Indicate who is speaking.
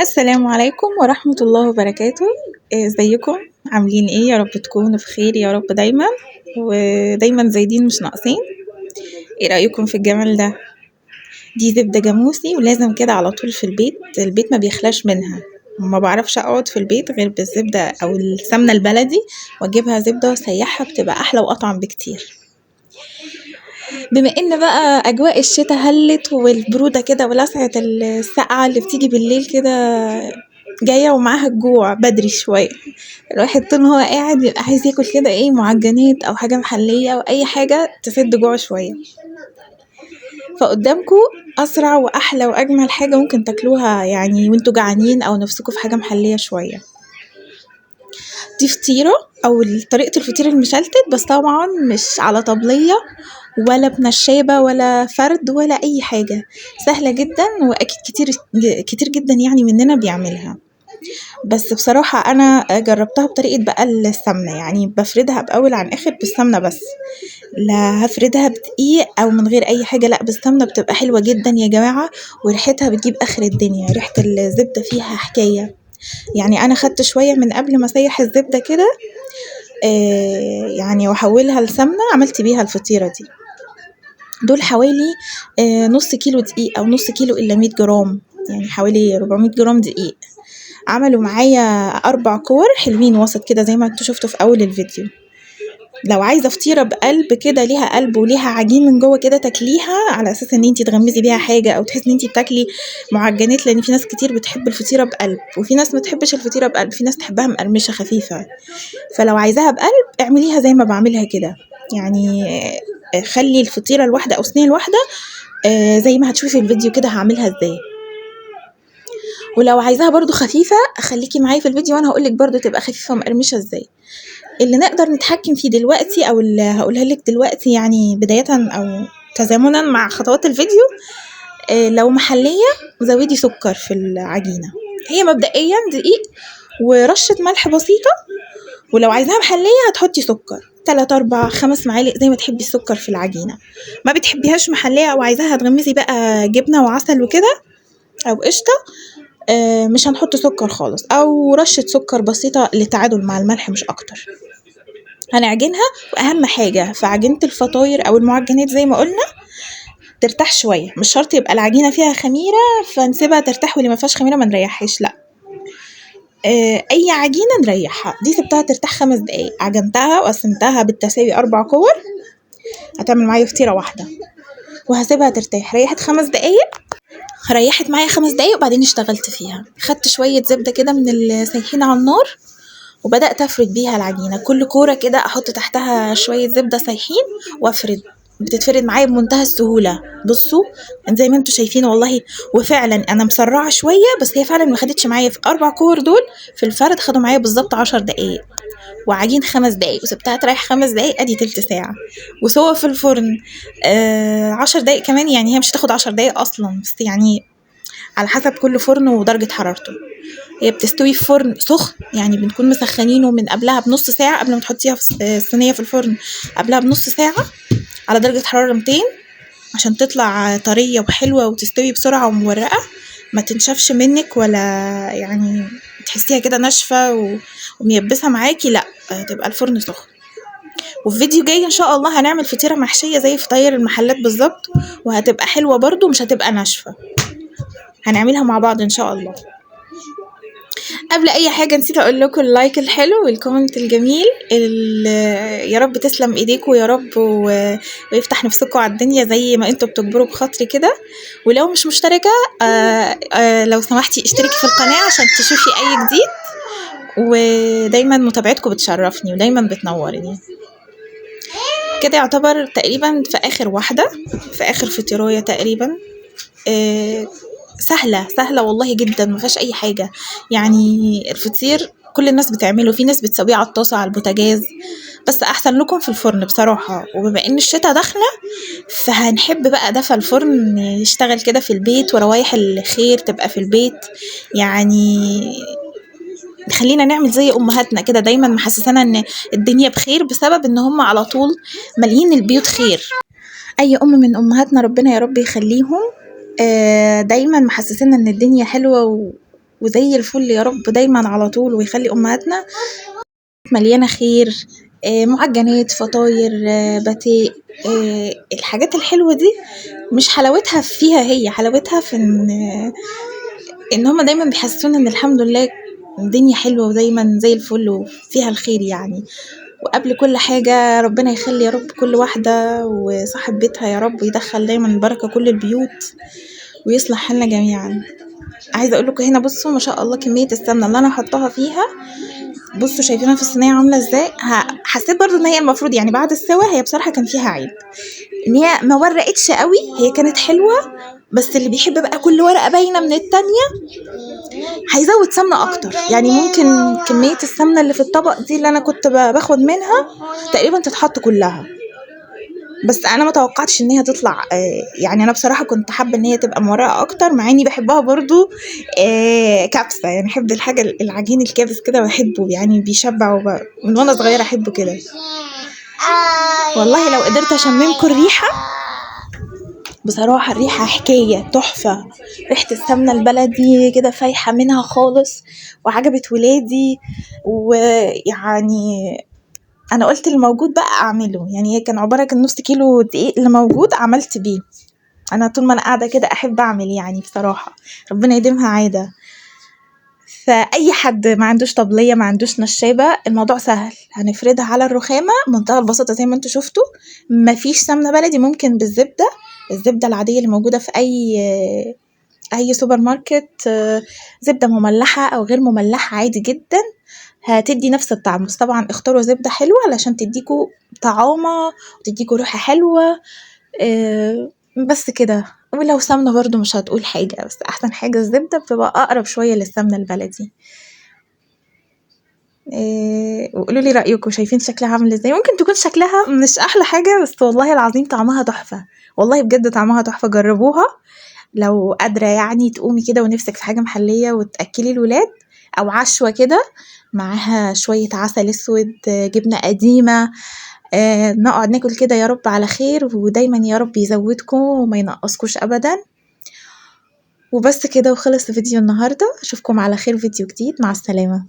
Speaker 1: السلام عليكم ورحمة الله وبركاته. ازيكم؟ عاملين ايه؟ يا رب تكونوا بخير يا رب دايما، ودايما زايدين مش ناقصين. ايه رأيكم في الجمال ده؟ دي زبدة جاموسي ولازم كده على طول في البيت ما بيخلاش منها. ما بعرفش اقعد في البيت غير بالزبدة او السمنة البلدي، واجيبها زبدة واسيحها بتبقى احلى واطعم بكتير. بما ان بقى اجواء الشتاء هلت والبرودة كده ولسعة السقعة اللي بتيجي بالليل كده جاية ومعاها الجوع بدري شوية، الواحد طول ما هو قاعد بيبقى عايز ياكل كده ايه معجنات او حاجة محلية او اي حاجة تسد جوع شوية. فقدامكم اسرع واحلى واجمل حاجة ممكن تاكلوها يعني وانتوا جعانين او نفسكم في حاجة محلية شوية. دي فطيرة او طريقة الفطير المشلتت، بس طبعا مش على طبلية ولا بنشابة ولا فرد ولا اي حاجة، سهلة جدا واكيد كتير جدا يعني مننا بيعملها. بس بصراحة أنا جربتها بطريقة بقى السمنة، يعني بفردها بأول عن آخر بالسمنة بس، لا هفردها بدقيق أو من غير أي حاجة، لأ بالسمنة بتبقى حلوة جدا يا جماعة، وريحتها بتجيب آخر الدنيا، ريحة الزبدة فيها حكاية. يعني أنا خدت شوية من قبل ما أسيح الزبدة كده يعني وأحولها لسمنة، عملت بيها الفطيرة دي. دول حوالي نص كيلو دقيق أو نص كيلو إلا 100 جرام، يعني حوالي 400 جرام دقيق. عملوا معايا 4 كور حلوين وسط كده زي ما انتوا شفتوا في اول الفيديو. لو عايزه فطيره بقلب كده ليها قلب وليها عجين من جوه كده تاكليها على اساس ان انتي تغمزي بيها حاجه او تحسي ان انتي بتاكلي معجنات، لان في ناس كتير بتحب الفطيره بقلب وفي ناس ما تحبش الفطيره بقلب، في ناس تحبها مقرمشه خفيفه. فلو عايزاها بقلب اعمليها زي ما بعملها كده، يعني خلي الفطيره الواحده او صينيه الواحده زي ما هتشوفي في الفيديو كده هعملها ازاي. ولو عايزاها برضو خفيفة خليكي معايا في الفيديو وانا هقولك برضو تبقى خفيفة مقرمشة ازاي. اللي نقدر نتحكم فيه دلوقتي او اللي هقولها لك دلوقتي يعني بداية او تزامنا مع خطوات الفيديو، لو محلية زودي سكر في العجينة، هي مبدئيا دقيق ورشة ملح بسيطة، ولو عايزاها محلية هتحطي سكر 3 4 5 معالق زي ما تحبي السكر في العجينة. ما بتحبيهاش محلية او عايزاها تغمسي بقى جبنة وعسل وكده او قشطة، مش هنحط سكر خالص او رشة سكر بسيطة للتعادل مع الملح مش اكتر. هنعجنها، واهم حاجة في عجينة الفطاير او المعجنات زي ما قلنا ترتاح شوية، مش شرط يبقى العجينة فيها خميرة فنسيبها ترتاح، واللي ما فيهاش خميرة ما نريحهاش، لا اي عجينة نريحها. دي سبتها ترتاح 5 دقايق، عجنتها وقسمتها بالتساوي 4 كور، هتعمل معايا فطيرة واحدة وهسيبها ترتاح. ريحت 5 دقايق، ريحت معايا 5 دقايق وبعدين اشتغلت فيها. خدت شوية زبدة كده من السايحين على النار وبدأت أفرد بيها العجينة، كل كورة كده أحط تحتها شوية زبدة سايحين وأفرد، بتتفرد معايا بمنتهى السهولة. بصوا زي ما انتوا شايفين والله، وفعلا أنا مسرعة شوية بس هي فعلا ما خدتش معايا في 4 كور دول في الفرد، خدوا معايا بالظبط 10 دقايق، وعجين 5 دقايق وسبتها تريح 5 دقايق، ادي تلت ساعة. وسوا في الفرن 10 دقايق كمان، يعني هي مش هتاخد 10 دقايق أصلا، بس يعني على حسب كل فرن ودرجة حرارته. هي بتستوي في فرن سخن، يعني بنكون مسخنينه من قبلها بنص ساعة، قبل ما تحطيها في الصينية في الفرن قبلها بنص ساعة على درجة حرارة 200 عشان تطلع طرية وحلوة وتستوي بسرعة ومورقة، ما تنشفش منك ولا يعني تحسيها كده ناشفة وميبسة معاكي، لا تبقى الفرن سخن. وفي فيديو جاي ان شاء الله هنعمل فطيرة محشية زي فطاير المحلات بالظبط، وهتبقى حلوة برضو مش هتبقى ناشفة، هنعملها مع بعض ان شاء الله. قبل اي حاجه نسيت اقول لكم اللايك الحلو والكومنت الجميل، يا رب تسلم ايديكم يا رب ويفتح نفسكم على الدنيا زي ما انتوا بتجبروا بخاطري كده. ولو مش مشتركه لو سمحتي اشتركي في القناه عشان تشوفي اي جديد، ودايما متابعتكم بتشرفني ودايما بتنورني. كده يعتبر تقريبا في اخر واحده، في اخر فطيرايه تقريبا. سهلة والله جدا، ما فيهاش اي حاجة. يعني الفطير كل الناس بتعمله، في ناس بتسويه على الطاسة على البوتاجاز، بس احسن لكم في الفرن بصراحة. وبما ان الشتاء داخلة فهنحب بقى دفى الفرن يشتغل كده في البيت، وروايح الخير تبقى في البيت، يعني خلينا نعمل زي امهاتنا كده، دايما محسسانا ان الدنيا بخير بسبب ان هم على طول مالين البيوت خير. اي ام من امهاتنا ربنا يا رب يخليهم دايما محسسنا ان الدنيا حلوة وزي الفل يا رب دايما على طول، ويخلي امهاتنا مليانة خير. معجنات، فطاير، باتيه، الحاجات الحلوة دي مش حلاوتها فيها، هي حلاوتها في ان هما دايما بيحسسونا ان الحمد لله الدنيا حلوة ودايما زي الفل وفيها الخير يعني. وقبل كل حاجة ربنا يخلي يا رب كل واحدة وصاحب بيتها يا رب، ويدخل دايما البركة كل البيوت، ويصلح حالنا جميعا. عايزة اقول لكم هنا بصوا ما شاء الله كمية السمنة اللي انا حطاها فيها، بصوا شايفينها في الصينية عاملة ازاي. حسيت برضو ان هي المفروض يعني بعد السوا، هي بصراحة كان فيها عيب ان هي ما ورقتش قوي، هي كانت حلوة بس اللي بيحب بقى كل ورقة باينة من التانية هيزود سمنة اكتر. يعني ممكن كمية السمنة اللي في الطبق دي اللي انا كنت باخد منها تقريبا تتحط كلها، بس انا ما توقعتش ان هي تطلع. يعني انا بصراحة كنت حابة ان هي تبقى مورقة اكتر، مع اني بحبها برضو كبسة، يعني احب الحاجة العجين الكابس كده بحبه، يعني بيشبع من وانا صغيرة احبه كده. والله لو قدرت اشممكم الريحة، بصراحة الريحة حكاية تحفة، ريحة السمنة البلدي كده فايحة منها خالص، وعجبت ولادي. ويعني انا قلت الموجود بقى اعمله، يعني هي كان عبارة كان نص كيلو دقيق اللي موجود عملت بيه. انا طول ما انا قاعدة كده احب اعمل يعني بصراحة، ربنا يديمها عادة. فاي حد ما عندوش طبلية ما عندوش نشابة، الموضوع سهل، هنفردها على الرخامة منتهى البساطة زي ما انتوا شفتوا. مفيش سمنة بلدي، ممكن بالزبدة، الزبدة العادية اللي موجودة في اي سوبر ماركت، زبدة مملحة او غير مملحة عادي جدا هتدي نفس الطعم. بس طبعا اختاروا زبدة حلوة علشان تديكوا طعامة وتديكوا ريحة حلوة. بس كده. ولو سمنة برضو مش هتقول حاجة، بس احسن حاجة الزبدة بتبقى اقرب شوية للسمنة البلدي. وقولوا لي رأيكم، شايفين شكلها عامل ازاي؟ ممكن تكون شكلها مش احلى حاجة، بس والله العظيم طعمها تحفة، والله بجد طعمها تحفة. جربوها لو قادرة يعني تقومي كده ونفسك في حاجة محلية وتأكلي الولاد، او عشوة كده معاها شوية عسل اسود، جبنة قديمة، نقعد ناكل كده يا رب على خير، ودايما يا رب يزودكم وما ينقصكوش ابدا. وبس كده وخلص فيديو النهاردة، اشوفكم على خير فيديو جديد، مع السلامة.